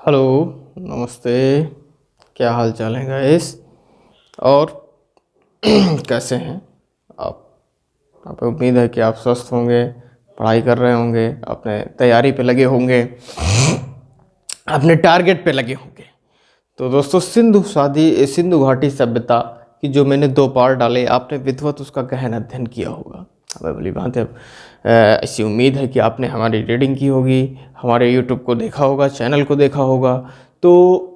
Hello, नमस्ते। क्या हाल चाल है गाइस? और कैसे हैं आप? आप उम्मीद है कि आप स्वस्थ होंगे, पढ़ाई कर रहे होंगे, अपने तैयारी पे लगे होंगे, अपने टारगेट पे लगे होंगे। तो दोस्तों, सिंधु घाटी सभ्यता की जो मैंने 2 पार्ट डाले, आपने विधिवत उसका गहन अध्ययन किया होगा। हमें भली बात है, ऐसी उम्मीद है कि आपने हमारी रीडिंग की होगी, हमारे यूट्यूब को देखा होगा, चैनल को देखा होगा। तो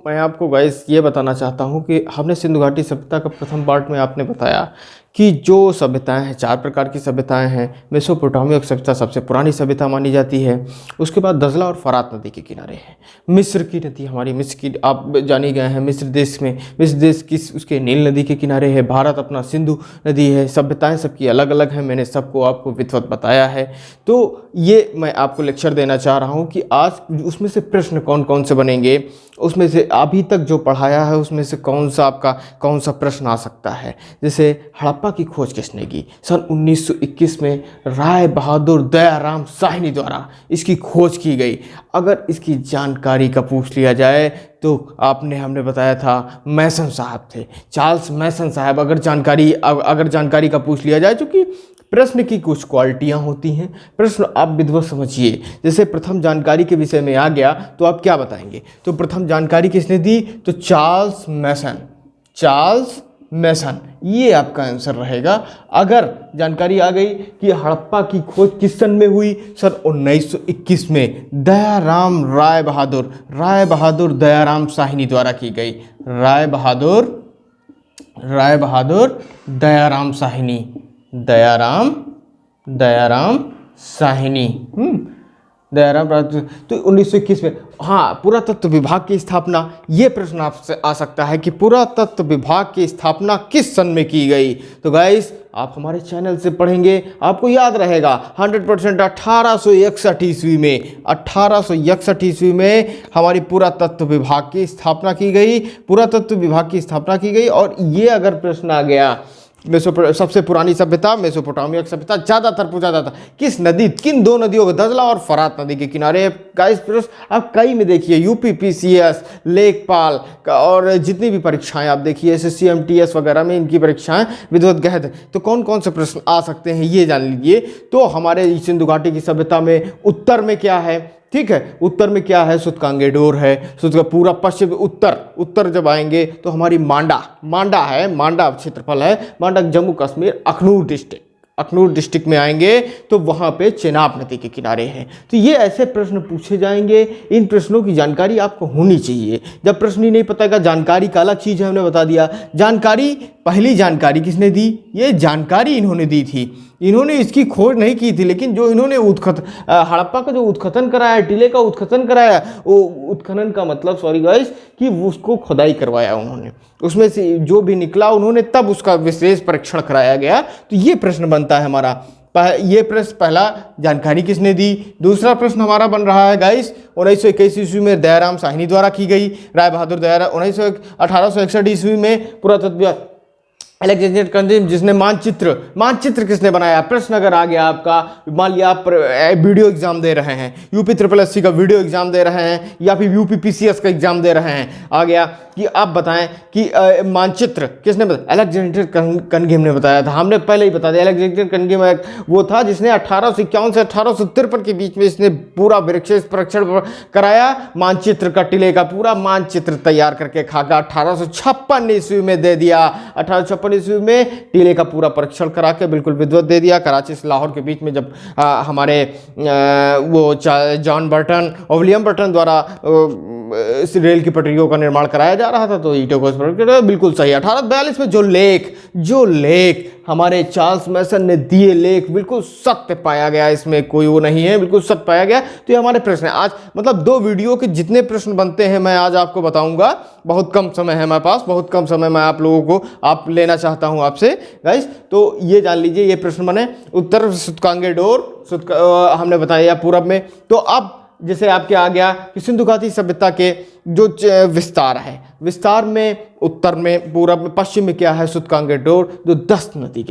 मैं आपको गाइस ये बताना चाहता हूँ कि हमने सिंधु घाटी सभ्यता का प्रथम पार्ट में आपने बताया कि जो सभ्यताएं हैं, 4 प्रकार की सभ्यताएं हैं। मेसोपोटामिया सभ्यता सबसे पुरानी सभ्यता मानी जाती है। उसके बाद दजला और फरात नदी के किनारे है। मिस्र की नदी, हमारी मिस्र की आप जानी गए हैं, मिस्र देश की उसके नील नदी के किनारे है। भारत अपना सिंधु नदी है। सभ्यताएं सबकी अलग अलग हैं, मैंने सबको आपको विधिवत बताया है। तो ये मैं आपको लेक्चर देना चाह रहा हूँ कि आज उसमें से प्रश्न कौन कौन से बनेंगे, उसमें से अभी तक जो पढ़ाया है उसमें से कौन सा प्रश्न आ सकता है। जैसे हड़प्पा की खोज किसने की? सन 1921 में राय बहादुर दयाराम साहनी द्वारा इसकी खोज की गई। अगर इसकी जानकारी का पूछ लिया जाए तो हमने बताया था मैसन साहब थे, चार्ल्स मैसन साहब। अगर जानकारी का पूछ लिया जाए, चूँकि प्रश्न की कुछ क्वालिटियाँ होती हैं, प्रश्न आप विधिवत समझिए। जैसे प्रथम जानकारी के विषय में आ गया तो आप क्या बताएंगे? तो प्रथम जानकारी किसने दी? तो चार्ल्स मैसन, ये आपका आंसर रहेगा। अगर जानकारी आ गई कि हड़प्पा की खोज किस सन में हुई? सन 1921 में राय बहादुर दयाराम साहनी द्वारा की गई। राय बहादुर दयाराम साहनी, तो 1921 में। हाँ, पुरातत्व विभाग की स्थापना, ये प्रश्न आपसे आ सकता है कि पुरातत्व विभाग की स्थापना किस सन में की गई? तो गाइस, आप हमारे चैनल से पढ़ेंगे, आपको याद रहेगा 100% 1861 ईस्वी में। 1861 ईस्वी में हमारी पुरातत्व विभाग की स्थापना की गई। और ये अगर प्रश्न आ गया, सबसे पुरानी सभ्यता मेसोपोटामिया सभ्यता ज़्यादातर पूछा जाता किन 2 नदियों को, दजला और फरात नदी के किनारे। गाइस, प्रश्न आप कई में देखिए, यूपी पीसीएस, लेखपाल और जितनी भी परीक्षाएं आप देखिए, SSC MTS वगैरह में इनकी परीक्षाएं विधिवत गहन। तो कौन कौन से प्रश्न आ सकते हैं ये जान लीजिए। तो हमारे सिंधु घाटी की सभ्यता में उत्तर में क्या है? ठीक है, उत्तर में क्या है? सुतकांगेडोर है। पूरा पश्चिम उत्तर जब आएंगे तो हमारी मांडा क्षेत्रफल है। मांडा जम्मू कश्मीर अखनूर डिस्ट्रिक्ट में आएंगे तो वहां पे चेनाब नदी के किनारे हैं। तो ये ऐसे प्रश्न पूछे जाएंगे। इन प्रश्नों की जानकारी आपको होनी चाहिए। जब प्रश्न ही नहीं पता, जानकारी का अलग चीज़ है, हमने बता दिया। पहली जानकारी किसने दी? ये जानकारी इन्होंने दी थी। इन्होंने इसकी खोज नहीं की थी, लेकिन जो इन्होंने हड़प्पा का जो उत्खनन कराया, टीले का उत्खनन कराया, वो उत्खनन का मतलब, सॉरी गाइस, कि उसको खुदाई करवाया उन्होंने। उसमें से जो भी निकला उन्होंने तब उसका विशेष परीक्षण कराया गया। तो ये प्रश्न बनता है हमारा। ये प्रश्न पहला, जानकारी किसने दी। दूसरा प्रश्न हमारा बन रहा है गाइस, 1921 ईस्वी में दयाराम साहनी द्वारा की गई। राय बहादुर 1861 ईस्वी में पुरातत्व अलेक्जेंडर कंजिम, जिसने मानचित्र किसने बनाया? प्रश्न अगर आ गया आपका, मान लिया आप वीडियो एग्जाम दे रहे हैं, यूपी SSC का वीडियो एग्जाम दे रहे हैं या फिर यूपी PCS का एग्जाम दे रहे हैं, आ गया कि आप बताएं कि मानचित्र किसने बताया? अलेक्जेंडर कनगिम ने बताया था। हमने पहले ही बता दिया, अलेक्जेंडर कनगिम वो था जिसने 1851 से 1853 के बीच में इसने पूरा विशेष परीक्षण कराया। मानचित्र का, टीले का पूरा मानचित्र तैयार करके खाका 1856 ईस्वी में दे दिया। 1856 ईस्वी में टीले का पूरा परीक्षण करा के बिल्कुल विधिवत दे दिया। कराची से लाहौर के बीच में जब हमारे वो जॉन बर्टन और विलियम बर्टन द्वारा रेल की पटरियों का निर्माण कराया जा रहा था, तो ईंटों को बिल्कुल सही। 1842 में जो लेख हमारे चार्ल्स मैसन ने दिए, लेख बिल्कुल सत्य पाया गया, इसमें कोई वो नहीं है, बिल्कुल सत्य पाया गया। तो ये हमारे प्रश्न है। आज मतलब 2 वीडियो के जितने प्रश्न बनते हैं मैं आज आपको बताऊंगा। बहुत कम समय है मेरे पास, बहुत कम समय मैं आप लोगों को लेना चाहता हूं आपसे गाइस। तो ये जान लीजिए, ये प्रश्न बने। उत्तर सुतकांगेडोर हमने बताया पूरब में। तो अब जैसे आपके आ गया कि सिंधु घाटी सभ्यता के जो विस्तार है, विस्तार में उत्तर में, पूरब में, पश्चिम में क्या है? सुतकांगेडोर, जो 10 नदी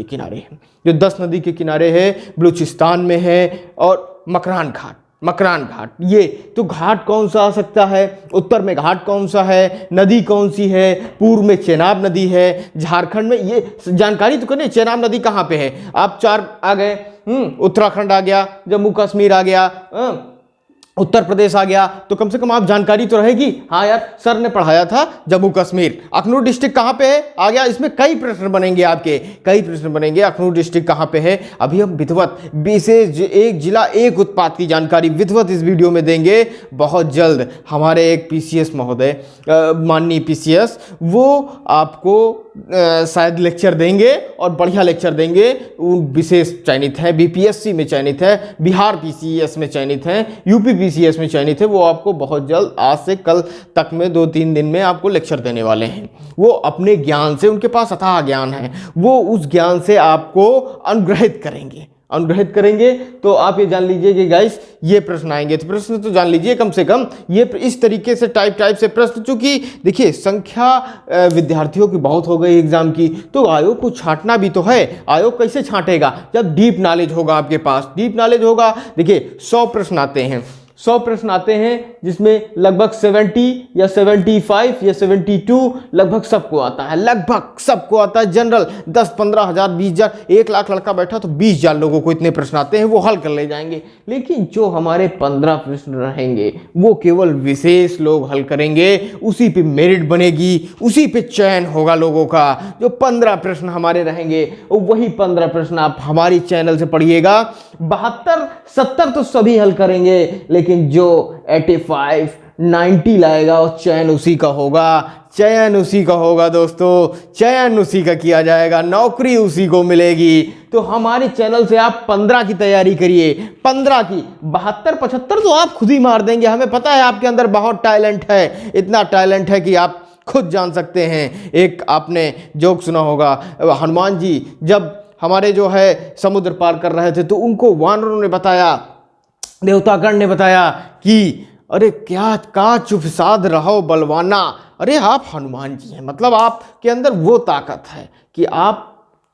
के किनारे है, बलूचिस्तान में है, और मकरान घाट, मकरान घाट। ये तो घाट कौन सा आ सकता है, उत्तर में घाट कौन सा है, नदी कौन सी है, पूर्व में चेनाब नदी है, झारखंड में, ये जानकारी तो करें चेनाब नदी कहाँ पे है। आप चार आ गए, उत्तराखंड आ गया, जम्मू कश्मीर आ गया, उत्तर प्रदेश आ गया, तो कम से कम आप जानकारी तो रहेगी। हाँ यार, सर ने पढ़ाया था जम्मू कश्मीर। अखनूर डिस्ट्रिक्ट कहाँ पे है, आ गया। इसमें कई प्रश्न बनेंगे आपके, कई प्रश्न बनेंगे। अखनूर डिस्ट्रिक्ट कहाँ पे है। अभी हम विधिवत विशेष एक जिला एक उत्पाद की जानकारी विधिवत इस वीडियो में देंगे बहुत जल्द। हमारे एक पीसीएस महोदय, माननीय पीसीएस, वो आपको शायद लेक्चर देंगे और बढ़िया लेक्चर देंगे। उन विशेष चयनित हैं, बीपीएससी में चयनित है, बिहार पीसीएस में चयनित हैं, यूपी पीसीएस में चयनित है। वो आपको बहुत जल्द, आज से कल तक में 2-3 दिन में आपको लेक्चर देने वाले हैं। वो अपने ज्ञान से, उनके पास अथाह ज्ञान है, वो उस ज्ञान से आपको अनुग्रहित करेंगे, अनुग्रहित करेंगे। तो आप ये जान लीजिए कि गाइस ये प्रश्न आएंगे, तो प्रश्न तो जान लीजिए कम से कम। ये इस तरीके से टाइप से प्रश्न, चूंकि देखिए संख्या विद्यार्थियों की बहुत हो गई एग्जाम की, तो आयोग को छांटना भी तो है। आयोग कैसे छांटेगा, जब डीप नॉलेज होगा आपके पास, डीप नॉलेज होगा। देखिए 100 प्रश्न आते हैं, 100 प्रश्न आते हैं, जिसमें लगभग 70 या 75 या 72 लगभग सबको आता है, लगभग सबको आता है। जनरल 10-15 हज़ार, 20 हज़ार, 1 लाख लड़का बैठा तो 20 हज़ार लोगों को इतने प्रश्न आते हैं, वो हल कर ले जाएंगे। लेकिन जो हमारे 15 प्रश्न रहेंगे वो केवल विशेष लोग हल करेंगे, उसी पे मेरिट बनेगी, उसी पे चयन होगा लोगों का। जो 15 प्रश्न हमारे रहेंगे, वही 15 प्रश्न आप हमारी चैनल से पढ़िएगा। 72-70 तो सभी हल करेंगे, लेकिन जो 85-90 लाएगा और चयन उसी का होगा, चयन उसी का होगा दोस्तों, चयन उसी का किया जाएगा, नौकरी उसी को मिलेगी। तो हमारे चैनल से आप 15 की तैयारी करिए, 15 की। 72-75 तो आप खुद ही मार देंगे, हमें पता है आपके अंदर बहुत टैलेंट है, इतना टैलेंट है कि आप खुद जान सकते हैं। एक आपने जोक सुना होगा, हनुमान जी जब हमारे जो है समुद्र पार कर रहे थे, तो उनको वानरों ने बताया, देवतागण ने बताया कि अरे क्या का चुप साध रहो बलवाना। अरे आप हनुमान जी हैं, मतलब आपके अंदर वो ताकत है कि आप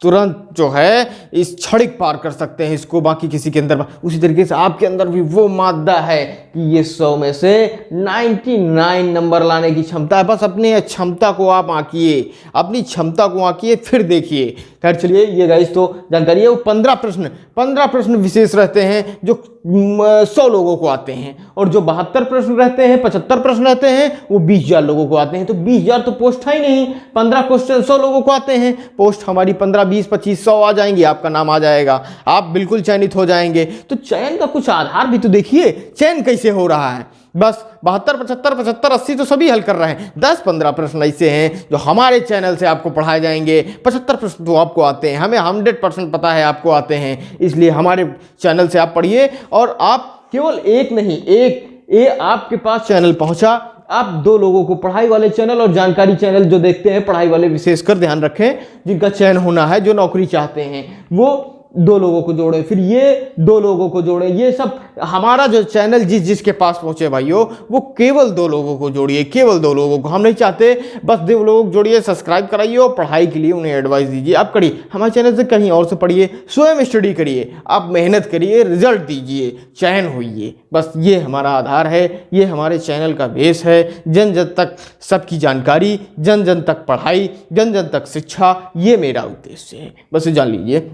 तुरंत जो है इस क्षणिक पार कर सकते हैं इसको, बाकी किसी के अंदर। उसी तरीके से आपके अंदर भी वो मादा है कि ये 100 में से 99 नंबर लाने की क्षमता है। बस अपनी क्षमता को आप आंकिए, अपनी क्षमता को आंकिए, फिर देखिए। खैर चलिए, ये गाइस तो जानकारी है। वो 15 प्रश्न विशेष रहते हैं जो 100 लोगों को आते हैं, और जो 72 प्रश्न रहते हैं, 75 प्रश्न रहते हैं, वो 20,000 लोगों को आते हैं। तो 20,000 तो पोस्ट है ही नहीं, 15 क्वेश्चन 100 लोगों को आते हैं। पोस्ट हमारी 15, 20, 25, 100 आ जाएंगी, आपका नाम आ जाएगा, आप बिल्कुल चयनित हो जाएंगे। तो चयन का कुछ आधार भी तो देखिए, चयन कैसे हो रहा है। बस 72, 75, 75, 80 तो सभी हल कर रहे हैं। 10-15 प्रश्न ऐसे हैं जो हमारे चैनल से आपको पढ़ाए जाएंगे। 75 प्रश्न तो आपको आते हैं, हमें 100% पता है आपको आते हैं, इसलिए हमारे चैनल से आप पढ़िए। और आप केवल एक नहीं, ये आपके पास चैनल पहुंचा, आप 2 लोगों को, पढ़ाई वाले चैनल और जानकारी चैनल जो देखते हैं, पढ़ाई वाले विशेषकर ध्यान रखें, जिनका चयन होना है, जो नौकरी चाहते हैं, वो 2 लोगों को जोड़े, फिर ये 2 लोगों को जोड़े। ये सब हमारा जो चैनल जिसके पास पहुंचे भाइयों, वो केवल 2 लोगों को जोड़िए, केवल 2 लोगों को। हम नहीं चाहते बस 2 लोग जोड़िए, सब्सक्राइब कराइए और पढ़ाई के लिए उन्हें एडवाइस दीजिए। आप करिए, हमारे चैनल से कहीं और से पढ़िए, स्वयं स्टडी करिए, आप मेहनत करिए, रिजल्ट दीजिए, चयन होइए। बस ये हमारा आधार है, ये हमारे चैनल का बेस है। जन जन तक सबकी जानकारी, जन जन तक पढ़ाई, जन जन तक शिक्षा, ये मेरा उद्देश्य है। बस जान लीजिए।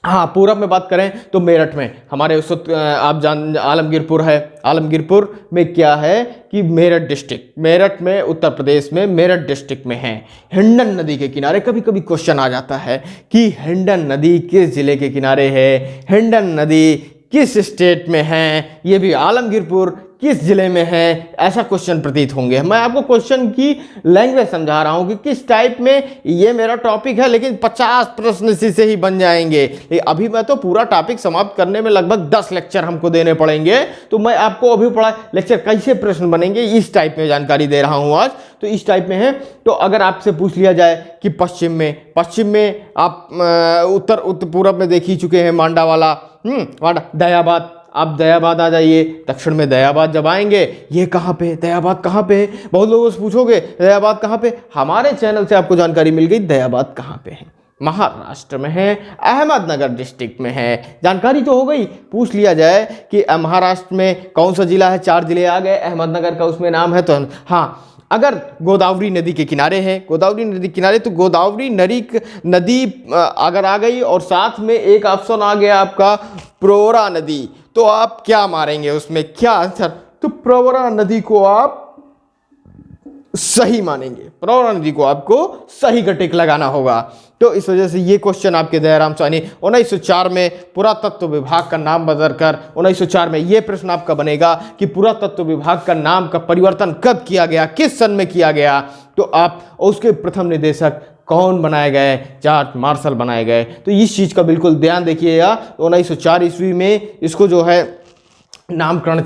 हाँ, पूरब में बात करें तो मेरठ में हमारे उस आप जान, आलमगीरपुर है। आलमगीरपुर में क्या है कि मेरठ डिस्ट्रिक्ट, मेरठ में उत्तर प्रदेश में मेरठ डिस्ट्रिक्ट में है, हिंडन नदी के किनारे। कभी कभी क्वेश्चन आ जाता है कि हिंडन नदी किस जिले के किनारे है, हिंडन नदी किस स्टेट में है, ये भी आलमगीरपुर किस जिले में है, ऐसा क्वेश्चन प्रतीत होंगे। मैं आपको क्वेश्चन की लैंग्वेज समझा रहा हूं कि किस टाइप में, ये मेरा टॉपिक है, लेकिन 50 प्रश्न इसी से ही बन जाएंगे। अभी मैं तो पूरा टॉपिक समाप्त करने में लगभग 10 लेक्चर हमको देने पड़ेंगे, तो मैं आपको अभी पढ़ा लेक्चर कैसे प्रश्न बनेंगे इस टाइप में जानकारी दे रहा हूं आज। तो इस टाइप में है। तो अगर आपसे पूछ लिया जाए कि पश्चिम में आप उत्तर पूरब में देख ही चुके हैं मांडा वाला, मांडा, दयाबाद, आप दयाबाद आ जाइए। दक्षिण में दयाबाद जब आएंगे, ये कहाँ पे है, दयाबाद कहाँ पे है, बहुत लोगों से पूछोगे दयाबाद कहाँ पे, हमारे चैनल से आपको जानकारी मिल गई दयाबाद कहाँ पे है। महाराष्ट्र में है, अहमदनगर डिस्ट्रिक्ट में है। जानकारी तो हो गई। पूछ लिया जाए कि महाराष्ट्र में कौन सा जिला है, 4 जिले आ गए, अहमदनगर का उसमें नाम है। तो हाँ, अगर गोदावरी नदी के किनारे है, गोदावरी नदी के किनारे, तो गोदावरी नदी अगर आ गई और साथ में एक ऑप्शन आ गया आपका प्रवरा नदी, तो आप क्या मारेंगे उसमें, क्या आंसर? तो प्रवरा नदी को आप सही मानेंगे, प्रवरा नदी को आपको सही का टिक लगाना होगा। तो इस वजह से ये क्वेश्चन आपके दयाराम साहनी 1904 में पुरातत्व विभाग का नाम बदलकर 1904 में ये प्रश्न आपका बनेगा कि पुरातत्व विभाग का नाम का परिवर्तन कब किया गया, किस सन में किया गया। तो आप उसके प्रथम निदेशक कौन बनाए गए? जॉर्ज मार्शल बनाए गए। तो इस चीज़ का बिल्कुल ध्यान देखिएगा। 1904 ईस्वी में इसको जो है नामकरण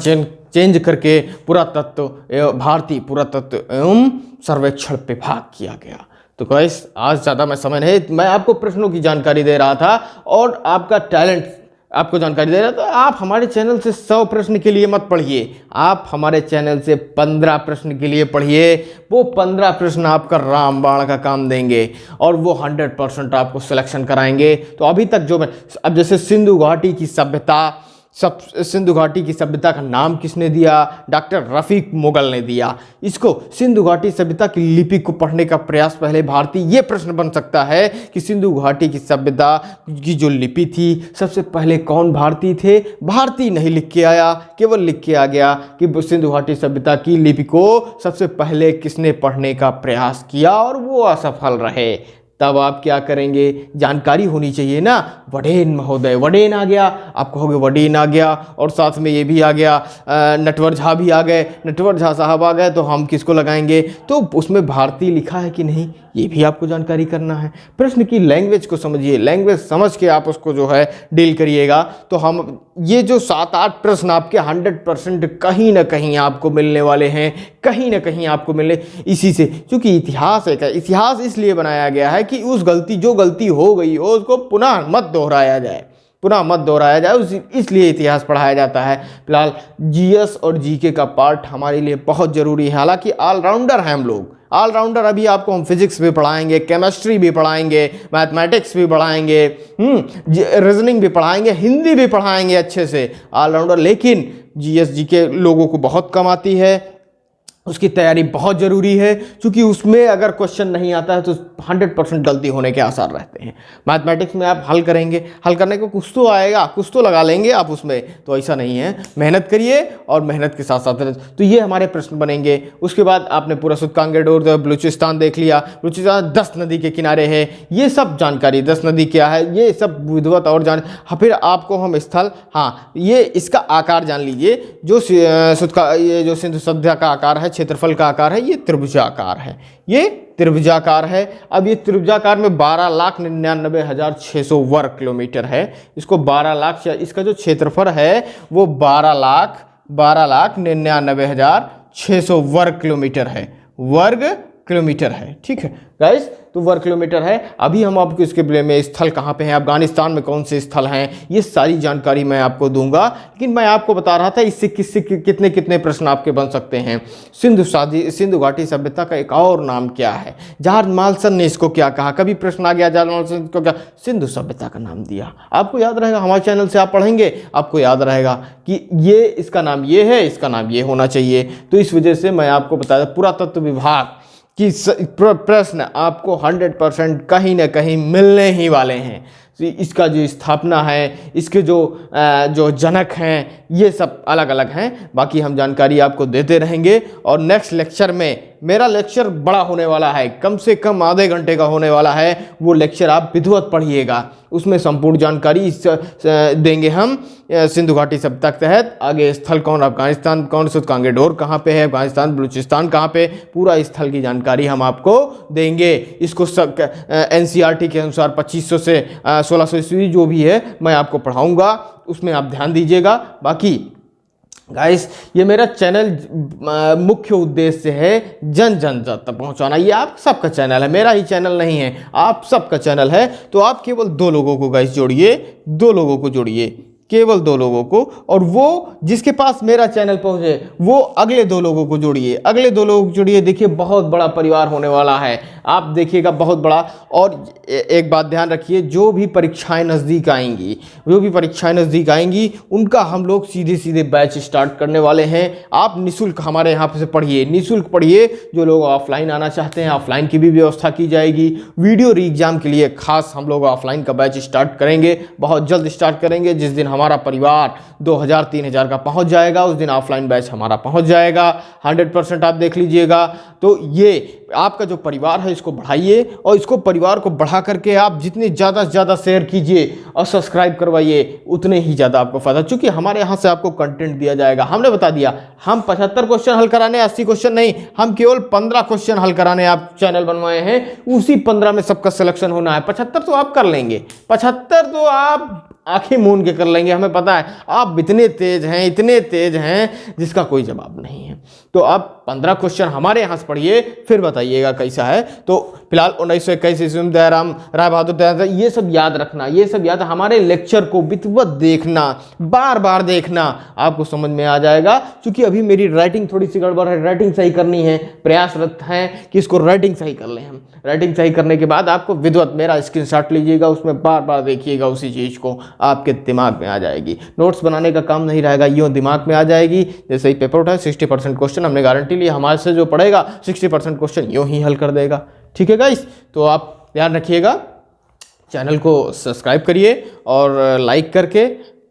चेंज करके पुरातत्व भारतीय पुरातत्व एवं सर्वेक्षण विभाग किया गया। तो गाइस आज ज़्यादा मैं समय नहीं, मैं आपको प्रश्नों की जानकारी दे रहा था और आपका टैलेंट आपको जानकारी दे रहा था। आप हमारे चैनल से 100 प्रश्न के लिए मत पढ़िए, आप हमारे चैनल से 15 प्रश्न के लिए पढ़िए। वो 15 प्रश्न आपका रामबाण का काम देंगे और वो 100% आपको सिलेक्शन कराएंगे। तो अभी तक जो मैं अब जैसे सिंधु घाटी की सभ्यता, सिंधु घाटी की सभ्यता का नाम किसने दिया? डॉक्टर रफीक मुगल ने दिया। इसको सिंधु घाटी सभ्यता की लिपि को पढ़ने का प्रयास पहले भारतीय, ये प्रश्न बन सकता है कि सिंधु घाटी की सभ्यता की जो लिपि थी सबसे पहले कौन भारतीय थे? भारतीय नहीं लिख के आया, केवल लिख के आ गया कि सिंधु घाटी सभ्यता की लिपि को सबसे पहले किसने पढ़ने का प्रयास किया और वो असफल रहे। तब आप क्या करेंगे? जानकारी होनी चाहिए ना। वडेन महोदय, वडेन आ गया, आप कहोगे वडेन आ गया और साथ में ये भी आ गया, नटवर झा भी आ गए, नटवर झा साहब आ गए, तो हम किसको लगाएंगे? तो उसमें भारतीय लिखा है कि नहीं, ये भी आपको जानकारी करना है। प्रश्न की लैंग्वेज को समझिए, लैंग्वेज समझ के आप उसको जो है डील करिएगा। तो हम ये जो 7-8 प्रश्न आपके 100% कहीं ना कहीं आपको मिलने वाले हैं, कहीं ना कहीं आपको मिलने इसी से, क्योंकि इतिहास एक है। इतिहास इसलिए बनाया गया है कि उस जो गलती हो गई हो उसको पुनः मत दोहराया जाए, पुनः मत दोहराया जाए, इसलिए इतिहास पढ़ाया जाता है। फिलहाल जीएस और जीके का पार्ट हमारे लिए बहुत ज़रूरी है। हालांकि ऑलराउंडर हैं हम लोग, ऑलराउंडर। अभी आपको हम फिजिक्स भी पढ़ाएंगे, केमिस्ट्री भी पढ़ाएंगे, मैथमेटिक्स भी पढ़ाएंगे, रीजनिंग भी पढ़ाएंगे, हिंदी भी पढ़ाएंगे अच्छे से, ऑलराउंडर। लेकिन जीएस जीके लोगों को बहुत कम आती है, उसकी तैयारी बहुत ज़रूरी है, क्योंकि उसमें अगर क्वेश्चन नहीं आता है तो 100% गलती होने के आसार रहते हैं। मैथमेटिक्स में आप हल करेंगे, हल करने को कुछ तो आएगा, कुछ तो लगा लेंगे आप उसमें, तो ऐसा नहीं है। मेहनत करिए और मेहनत के साथ साथ तो ये हमारे प्रश्न बनेंगे। उसके बाद आपने पूरा सुत्कांगेडोर बलूचिस्तान देख लिया, बलूचिस्तान 10 नदी के किनारे है, ये सब जानकारी, 10 नदी क्या है ये सब विधिवत और जान। हाँ, फिर आपको हम स्थल, हाँ ये इसका आकार जान लीजिए, ये जो सिंधु सभ्यता का आकार है, क्षेत्रफल का आकार है, ये त्रिभुजाकार है, ये त्रिभुजाकार है। अब ये त्रिभुजाकार में 12,99,600 वर्ग किलोमीटर है। इसको 12 लाख, इसका जो क्षेत्रफल है वो 12,99,600 वर्ग किलोमीटर है, वर्ग किलोमीटर है। ठीक है गाइस, तो वर्ग किलोमीटर है। अभी हम आपको इसके बारे में स्थल कहाँ पे हैं, अफगानिस्तान में कौन से स्थल हैं, ये सारी जानकारी मैं आपको दूंगा। लेकिन मैं आपको बता रहा था इससे किससे कितने कितने प्रश्न आपके बन सकते हैं। सिंधु घाटी सभ्यता का एक और नाम क्या है? जॉर्ज मार्शल ने इसको क्या कहा? कभी प्रश्न आ गया जॉर्ज मार्शल को क्या सिंधु सभ्यता का नाम दिया? आपको याद रहेगा, हमारे चैनल से आप पढ़ेंगे आपको याद रहेगा कि ये इसका नाम ये है, इसका नाम ये होना चाहिए। तो इस वजह से मैं आपको बताया पुरातत्व विभाग कि प्रश्न आपको 100% कहीं ना कहीं मिलने ही वाले हैं। इसका जो स्थापना है, इसके जो जनक हैं, ये सब अलग अलग हैं। बाकी हम जानकारी आपको देते रहेंगे। और नेक्स्ट लेक्चर में मेरा लेक्चर बड़ा होने वाला है, कम से कम आधे घंटे का होने वाला है। वो लेक्चर आप विधिवत पढ़िएगा, उसमें संपूर्ण जानकारी देंगे हम सिंधु घाटी सभ्यता के तहत। आगे स्थल कौन, अफगानिस्तान कौन, सुत्कांगेडोर कहाँ पे है, अफगानिस्तान बलूचिस्तान कहाँ पे, पूरा स्थल की जानकारी हम आपको देंगे। इसको NCERT के अनुसार 2500 से 1600 ईस्वी जो भी है मैं आपको पढ़ाऊँगा, उसमें आप ध्यान दीजिएगा। बाकी गाइस, ये मेरा चैनल मुख्य उद्देश्य है जन जन तक पहुंचाना। ये आप सबका चैनल है, मेरा ही चैनल नहीं है, आप सबका चैनल है। तो आप केवल 2 लोगों को गाइस जोड़िए, 2 लोगों को जोड़िए, केवल 2 लोगों को, और वो जिसके पास मेरा चैनल पहुंचे वो अगले 2 लोगों को जोड़िए, अगले 2 लोगों को जोड़िए। देखिए बहुत बड़ा परिवार होने वाला है, आप देखिएगा बहुत बड़ा। और एक बात ध्यान रखिए, जो भी परीक्षाएं नज़दीक आएंगी उनका हम लोग सीधे सीधे बैच स्टार्ट करने वाले हैं। आप निःशुल्क हमारे यहाँ से पढ़िए, निःशुल्क पढ़िए। जो लोग ऑफलाइन आना चाहते हैं ऑफलाइन की भी व्यवस्था की जाएगी। वीडियो री एग्जाम के लिए खास हम लोग ऑफलाइन का बैच स्टार्ट करेंगे, बहुत जल्द स्टार्ट करेंगे। जिस दिन हमारा परिवार 2000-3000 का पहुंच जाएगा उस दिन ऑफलाइन बैच हमारा पहुंच जाएगा 100%। आप देख लीजिएगा। तो ये आपका जो परिवार है इसको बढ़ाइए, और इसको परिवार को बढ़ा करके आप जितने ज़्यादा से ज़्यादा शेयर कीजिए और सब्सक्राइब करवाइए, उतने ही ज़्यादा आपको फ़ायदा। चूँकि हमारे यहाँ से आपको कंटेंट दिया जाएगा। हमने बता दिया हम 75 क्वेश्चन हल कराने, 80 क्वेश्चन नहीं, हम केवल 15 क्वेश्चन हल कराने आप चैनल बनवाए हैं। उसी 15 में सबका सिलेक्शन होना है। 75 तो आप कर लेंगे, 75 तो आप आंखें मूंद के कर लेंगे। हमें पता है आप इतने तेज हैं जिसका कोई जवाब नहीं है। तो आप 15 क्वेश्चन हमारे यहाँ से पढ़िए, फिर बताइएगा कैसा है। तो फिलहाल 1921 ईस्वी में दयाराम राय बहादुर दयाल, ये सब याद रखना, ये सब याद। हमारे लेक्चर को विधिवत देखना, बार बार देखना, आपको समझ में आ जाएगा। क्योंकि अभी मेरी राइटिंग थोड़ी सी गड़बड़ है, राइटिंग सही करनी है, प्रयासरत हैं कि इसको राइटिंग सही कर लें हम। राइटिंग सही करने के बाद आपको विधिवत मेरा स्क्रीनशॉट लीजिएगा, उसमें बार बार देखिएगा, उसी चीज़ को आपके दिमाग में आ जाएगी। नोट्स बनाने का काम नहीं रहेगा, यूँ दिमाग में आ जाएगी। जैसे ही पेपर उठाए 60% क्वेश्चन हमने गारंटी ली, हमारे से जो पढ़ेगा 60% क्वेश्चन यूँ ही हल कर देगा। ठीक है गाइस, तो आप ध्यान रखिएगा, चैनल को सब्सक्राइब करिए और लाइक करके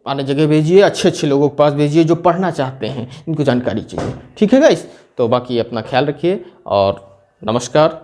आने जगह भेजिए, अच्छे अच्छे लोगों के पास भेजिए जो पढ़ना चाहते हैं, इनको जानकारी चाहिए। ठीक है गाइस, तो बाकी अपना ख्याल रखिए और नमस्कार।